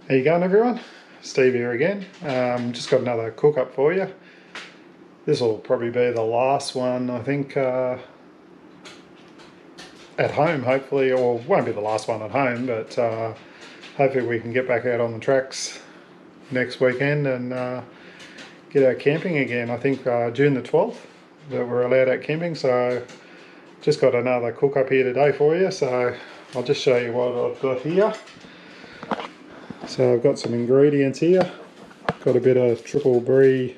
How you going, everyone? Steve here again. Just got another cook up for you. This will probably be the last one, I think, at home, hopefully, or won't be the last one at home, but hopefully we can get back out on the tracks next weekend and get out camping again. I think June the 12th that we're allowed out camping, so just got another cook up here today for you. So I'll just show you what I've got here. So I've got some ingredients here. Got a bit of triple brie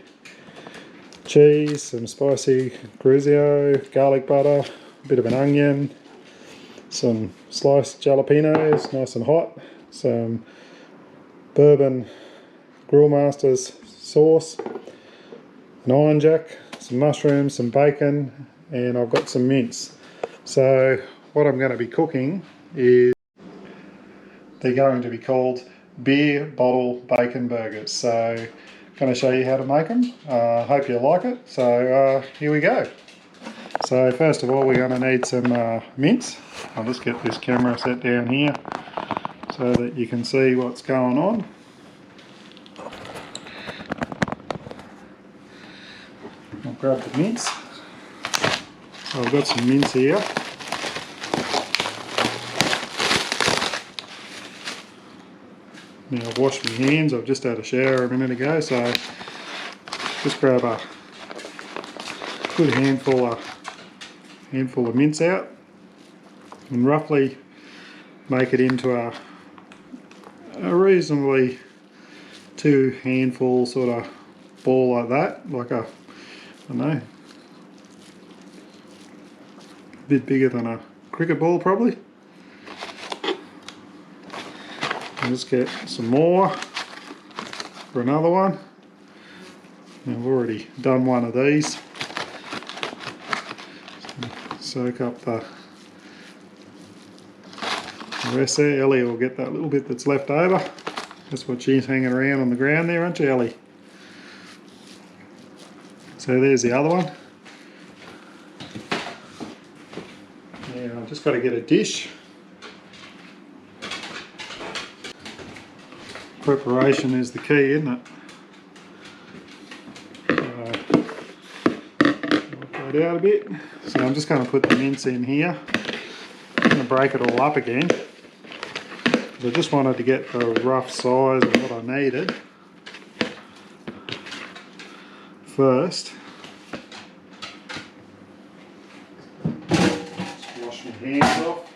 cheese, some spicy gruzio, garlic butter, a bit of an onion, some sliced jalapenos, nice and hot, some bourbon grill masters sauce, an Iron Jack, some mushrooms, some bacon, and I've got some mince. So what I'm going to be cooking is, they're going to be called beer bottle bacon burgers. So I'm going to show you how to make them. Hope you like it. So here we go. So first of all, we're going to need some mince. I'll just get this camera set down here so that you can see what's going on. I'll grab the mince. So I've got some mince here. Now I've washed my hands, I've just had a shower a minute ago, so just grab a good handful of mince out and roughly make it into a reasonably 2 handful sort of ball like that, like a, I don't know, a bit bigger than a cricket ball probably. Just get some more for another one. I've already done one of these. Soak up the rest there. Ellie will get that little bit that's left over. That's what she's hanging around on the ground there, aren't you, Ellie? So there's the other one. Now I've just got to get a dish. Preparation is the key, isn't it? I'll it out a bit. So I'm just going to put the mince in here. I'm going to break it all up again. I just wanted to get the rough size of what I needed first. Just wash my hands off.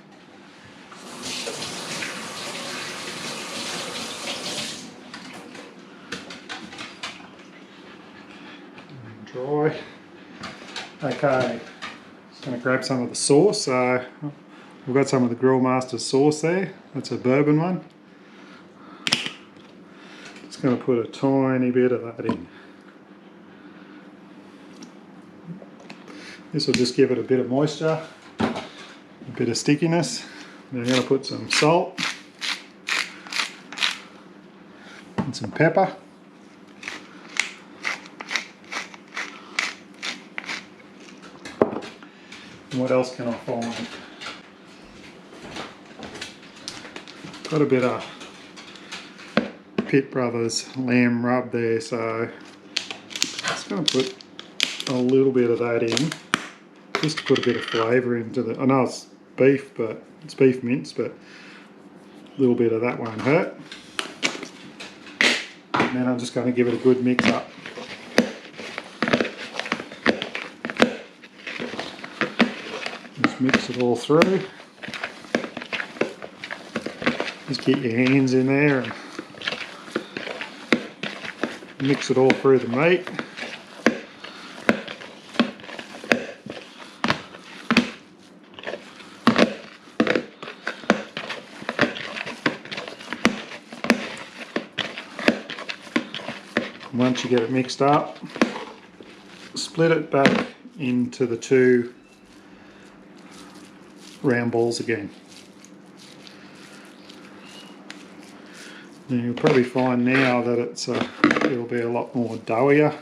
Dry. Okay, just going to grab some of the sauce. So we've got some of the Grill Master sauce there. That's a bourbon one. Just going to put a tiny bit of that in. This will just give it a bit of moisture, a bit of stickiness. Then I'm going to put some salt and some pepper. What else can I find? Got a bit of Pitt Brothers lamb rub there, so just going to put a little bit of that in, just to put a bit of flavour into the. I know it's beef, but it's beef mince, but a little bit of that won't hurt. And then I'm just going to give it a good mix up. Mix it all through. Just get your hands in there and mix it all through the meat. And once you get it mixed up, split it back into the 2 round balls again. Now you'll probably find now that it'll be a lot more doughier,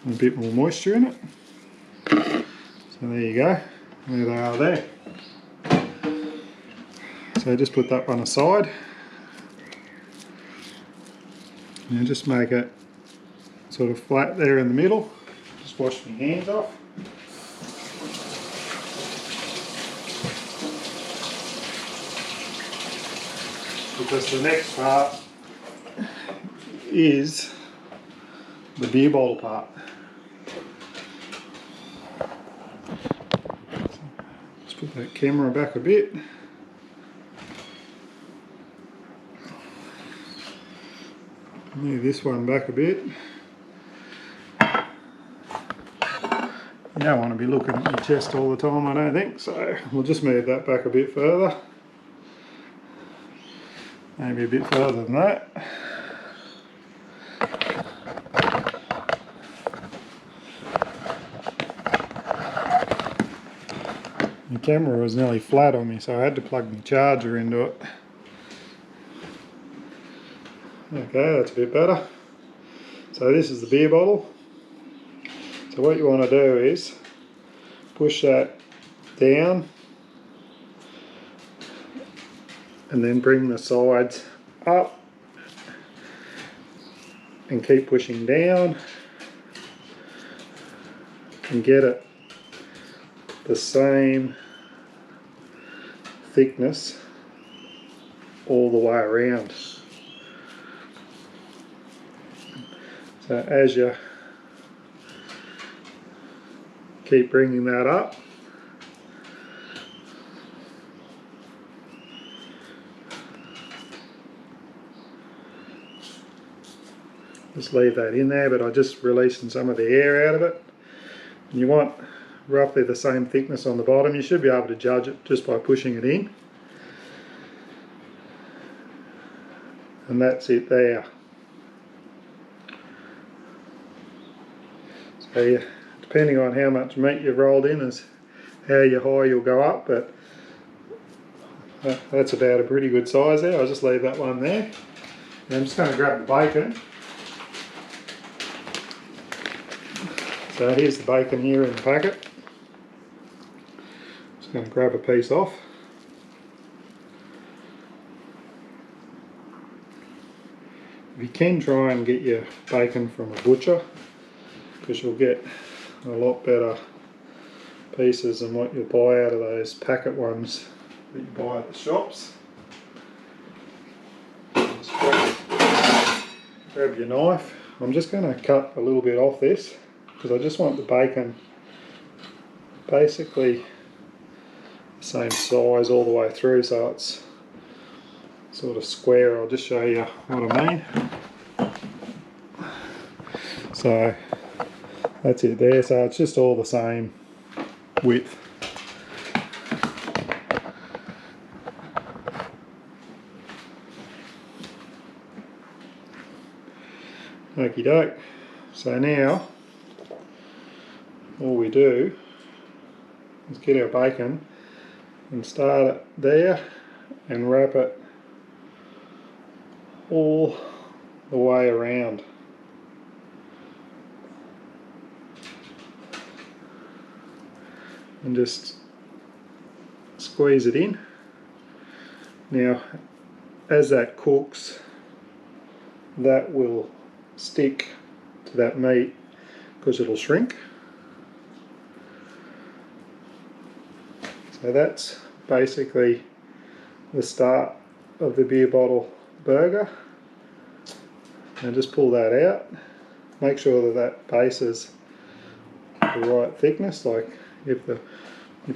and a bit more moisture in it. So there you go. There they are there. So just put that one aside and just make it sort of flat there in the middle. Just wash my hands off. Because the next part is the beer bottle part. Let's put that camera back a bit. Move this one back a bit. You don't want to be looking at your chest all the time, I don't think, so we'll just move that back a bit further. Maybe a bit further than that. The camera was nearly flat on me, so I had to plug my charger into it. Okay, that's a bit better. So this is the beer bottle. So what you want to do is push that down and then bring the sides up and keep pushing down and get it the same thickness all the way around. So as you keep bringing that up, just leave that in there, but I'm just releasing some of the air out of it. And you want roughly the same thickness on the bottom. You should be able to judge it just by pushing it in. And that's it there. So yeah, depending on how much meat you've rolled in is how high you'll go up, but that's about a pretty good size there. I'll just leave that one there. And I'm just going to grab the bacon. So here's the bacon here in the packet. Just going to grab a piece off. You can try and get your bacon from a butcher, because you'll get a lot better pieces than what you'll buy out of those packet ones that you buy at the shops. Just grab your knife. I'm just going to cut a little bit off this because I just want the bacon basically the same size all the way through, so it's sort of square. I'll just show you what I mean. So that's it there, so it's just all the same width. Okie doke. So now all we do is get our bacon and start it there and wrap it all the way around. And just squeeze it in. Now, as that cooks, that will stick to that meat because it'll shrink. So that's basically the start of the beer bottle burger. And just pull that out. Make sure that that base is the right thickness. Like if you're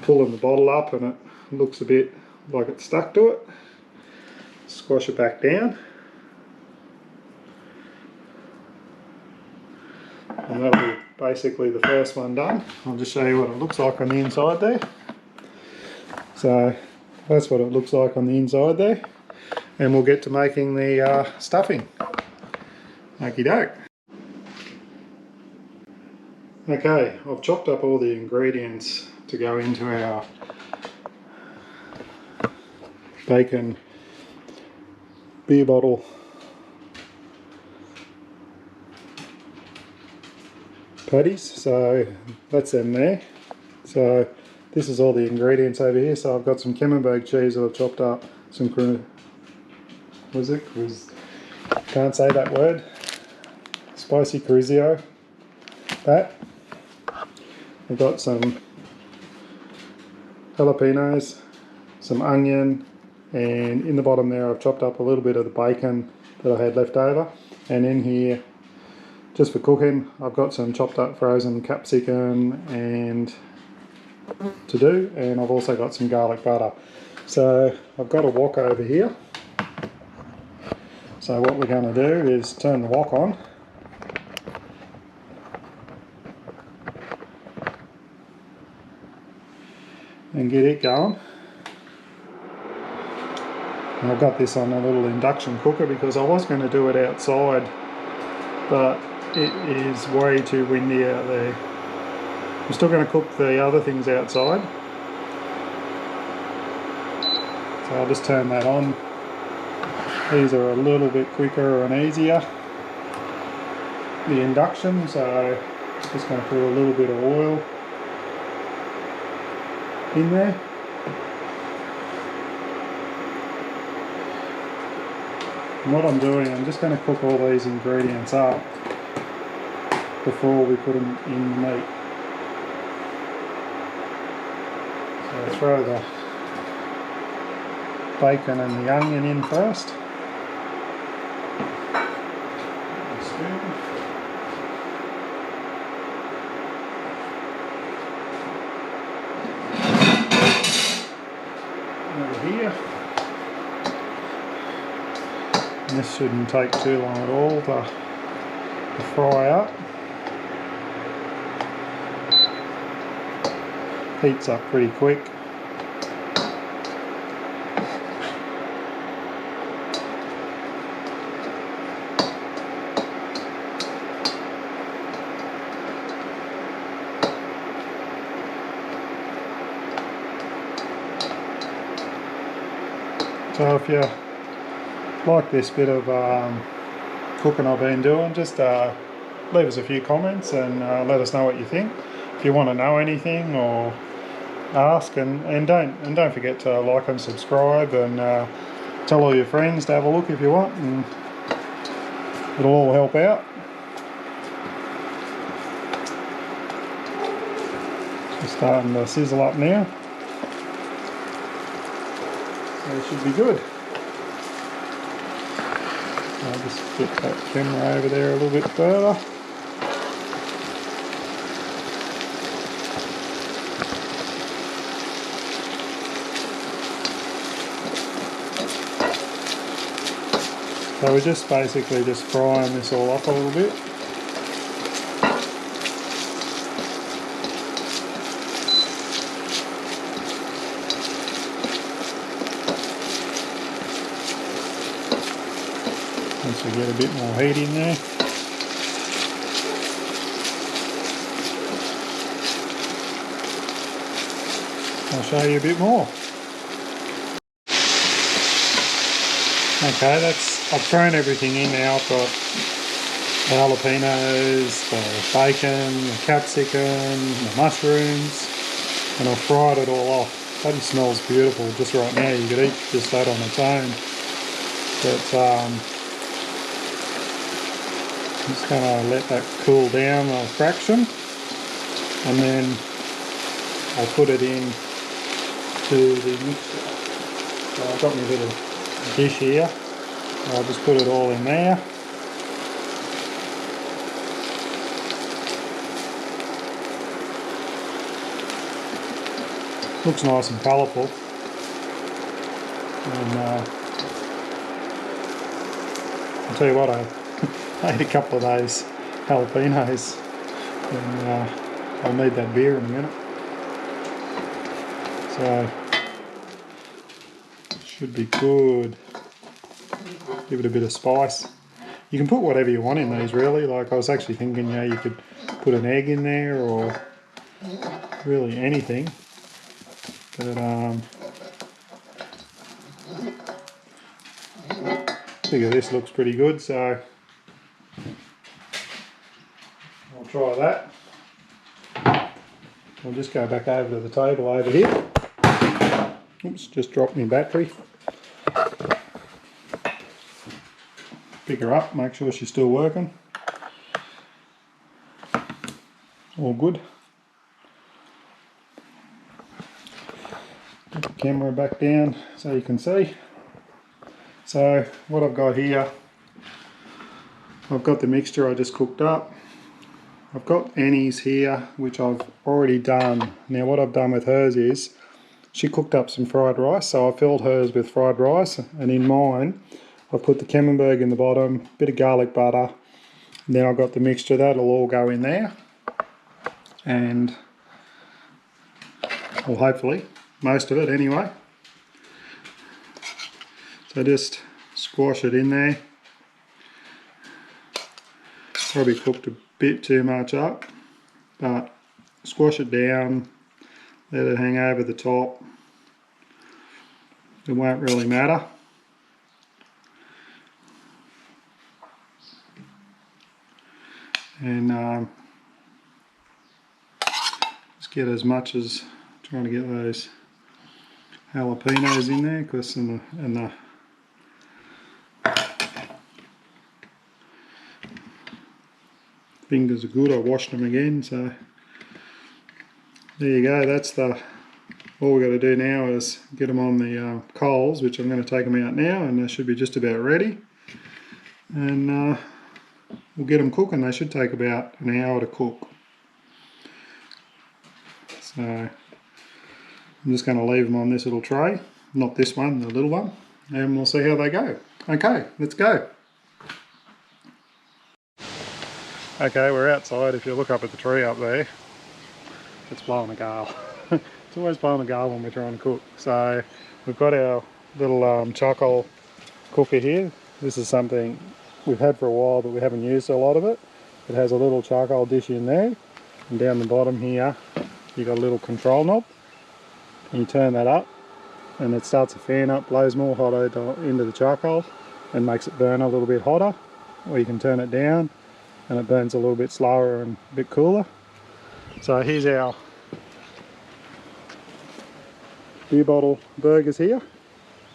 pulling the bottle up and it looks a bit like it's stuck to it, squash it back down. And that'll be basically the first one done. I'll just show you what it looks like on the inside there. So that's what it looks like on the inside there. And we'll get to making the stuffing. Okie doke. Okay, I've chopped up all the ingredients to go into our bacon beer bottle patties, so that's them there. So this is all the ingredients over here. So I've got some camembert cheese that I've chopped up, some can't say that word. Spicy chorizo. That. We've got some jalapenos, some onion, and in the bottom there I've chopped up a little bit of the bacon that I had left over. And in here, just for cooking, I've got some chopped up frozen capsicum and to do, and I've also got some garlic butter. So I've got a wok over here. So what we're going to do is turn the wok on. And get it going. And I've got this on a little induction cooker because I was going to do it outside, but it is way too windy out there. I'm still going to cook the other things outside. So I'll just turn that on. These are a little bit quicker and easier, the induction, so just going to put a little bit of oil in there. And what I'm doing, I'm just going to cook all these ingredients up before we put them in the meat. So throw the bacon and the onion in first. Over here. And this shouldn't take too long at all to fry up. Heats up pretty quick. So if you like this bit of cooking I've been doing, just leave us a few comments and let us know what you think. If you want to know anything or ask, and don't forget to like and subscribe, and tell all your friends to have a look if you want, and it'll all help out. Just starting to sizzle up now. So it should be good. I'll just get that camera over there a little bit further. So we're just basically just frying this all up a little bit. Once we get a bit more heat in there. I'll show you a bit more. Okay, I've thrown everything in now. I've got the jalapenos, the bacon, the capsicum, the mushrooms, and I've fried it all off. That smells beautiful just right now. You could eat just that on its own. But I'm just going to let that cool down a fraction, and then I'll put it in to the mixer. So I've got my little dish here. I'll just put it all in there. Looks nice and colourful. And I'll tell you what, I ate a couple of those jalapenos, and I'll need that beer in a minute. So should be good. Give it a bit of spice. You can put whatever you want in these, really. Like, I was actually thinking, you could put an egg in there, or really anything. But I figure this looks pretty good, so I'll try that. I'll just go back over to the table over here. Oops, just dropped my battery. pick her up, make sure she's still working. All good. Put the camera back down so you can see. So what I've got here, I've got the mixture I just cooked up. I've got Annie's here, which I've already done. Now what I've done with hers is, she cooked up some fried rice, so I filled hers with fried rice, and in mine, I've put the camembert in the bottom, bit of garlic butter, and then I've got the mixture, that'll all go in there. And, well hopefully, most of it anyway. So just squash it in there. Probably cooked a bit too much up, but squash it down, let it hang over the top. It won't really matter. And just get as much as, trying to get those jalapenos in there, because and the fingers are good. I washed them again, so there you go. That's the, all we've got to do now is get them on the coals, which I'm going to take them out now, and they should be just about ready. And we'll get them cooking. They should take about an hour to cook. So I'm just going to leave them on this little tray, not this one, the little one, and we'll see how they go. Okay, let's go. Okay, we're outside. If you look up at the tree up there, it's blowing a gale. It's always blowing a gale when we're trying to cook. So we've got our little charcoal cooker here. This is something we've had for a while, but we haven't used a lot of it. It has a little charcoal dish in there, and down the bottom here you've got a little control knob, and you turn that up and it starts a fan up, blows more hot into the charcoal and makes it burn a little bit hotter, or you can turn it down and it burns a little bit slower and a bit cooler. So here's our beer bottle burgers here,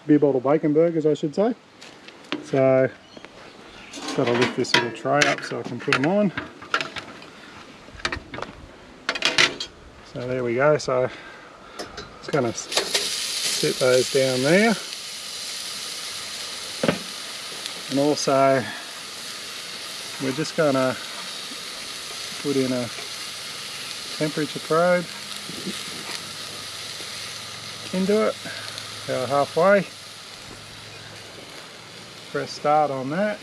beer bottle bacon burgers I should say. So got to lift this little tray up so I can put them on. So there we go. So just going to set those down there, and also we're just going to put in a temperature probe into it, about halfway. Press start on that.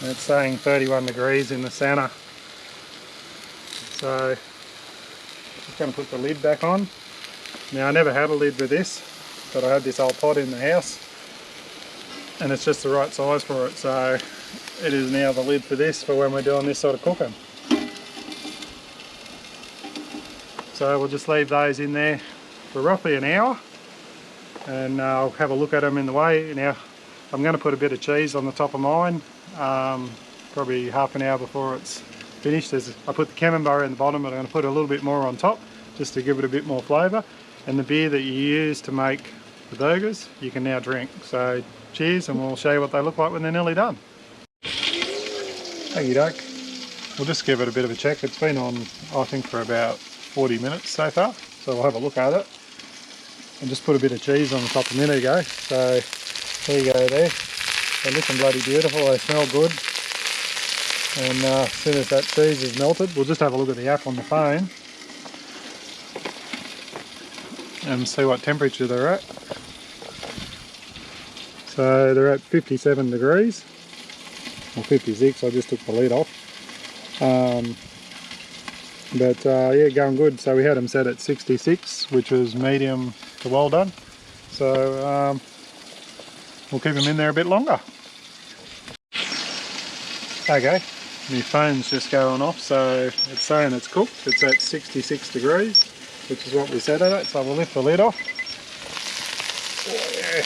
And it's saying 31 degrees in the centre. So just going to put the lid back on. Now I never had a lid with this, but I had this old pot in the house and it's just the right size for it, so it is now the lid for this for when we're doing this sort of cooking. So we'll just leave those in there for roughly an hour, and I'll have a look at them in the way. Now I'm going to put a bit of cheese on the top of mine, probably half an hour before it's finished. I put the camembert in the bottom, but I'm going to put a little bit more on top just to give it a bit more flavour. And the beer that you use to make the burgers you can now drink. So cheers, and we'll show you what they look like when they're nearly done. Okie doke. We'll just give it a bit of a check. It's been on I think for about 40 minutes so far, so we'll have a look at it and just put a bit of cheese on the top a minute ago. So there you go there. They're looking bloody beautiful, they smell good, and as soon as that cheese is melted, we'll just have a look at the app on the phone and see what temperature they're at. So they're at 57 degrees, or 56, I just took the lid off. Yeah, going good. So we had them set at 66, which was medium to well done. So we'll keep them in there a bit longer. Okay, my phone's just going off, so it's saying it's cooked. It's at 66 degrees, which is what we set it at. So we'll lift the lid off. Oh yeah,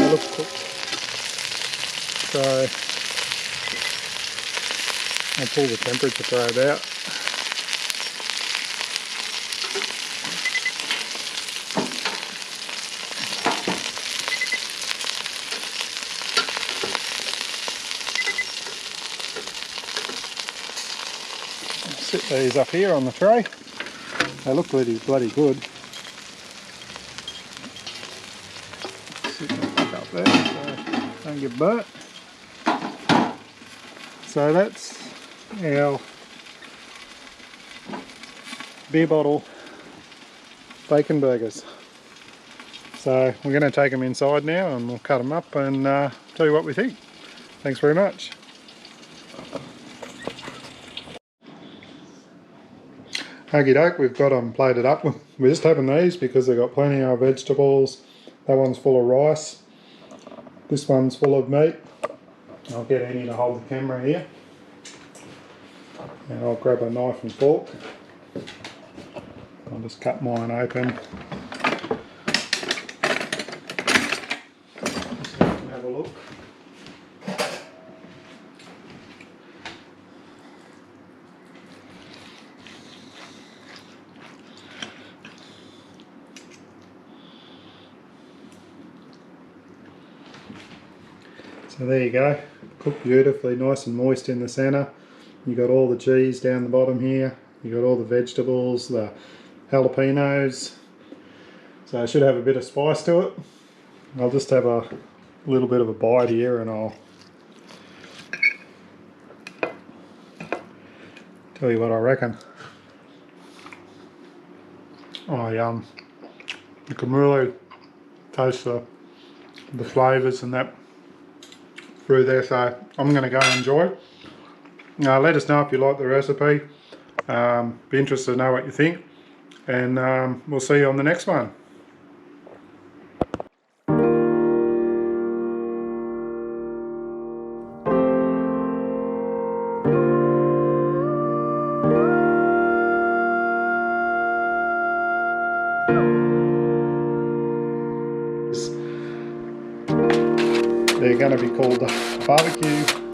it looks cooked. So I'll pull the temperature probe out. sit these up here on the tray. They look bloody good. Sit that back up there so don't get burnt. So that's our beer bottle bacon burgers. So we're going to take them inside now and we'll cut them up and tell you what we think. Thanks very much. Okie doke, we've got them plated up. We're just having these because they've got plenty of vegetables. That one's full of rice. This one's full of meat. I'll get Annie to hold the camera here. And I'll grab a knife and fork. I'll just cut mine open. Just so you can have a look. So there you go, cooked beautifully, nice and moist in the centre. You got all the cheese down the bottom here. You got all the vegetables, the jalapenos. So it should have a bit of spice to it. I'll just have a little bit of a bite here and I'll tell you what I reckon. Oh yum. You can really taste the flavours and that through there, so I'm going to go and enjoy. Let us know if you like the recipe. Be interested to know what you think, and we'll see you on the next one. They're going to be called barbecue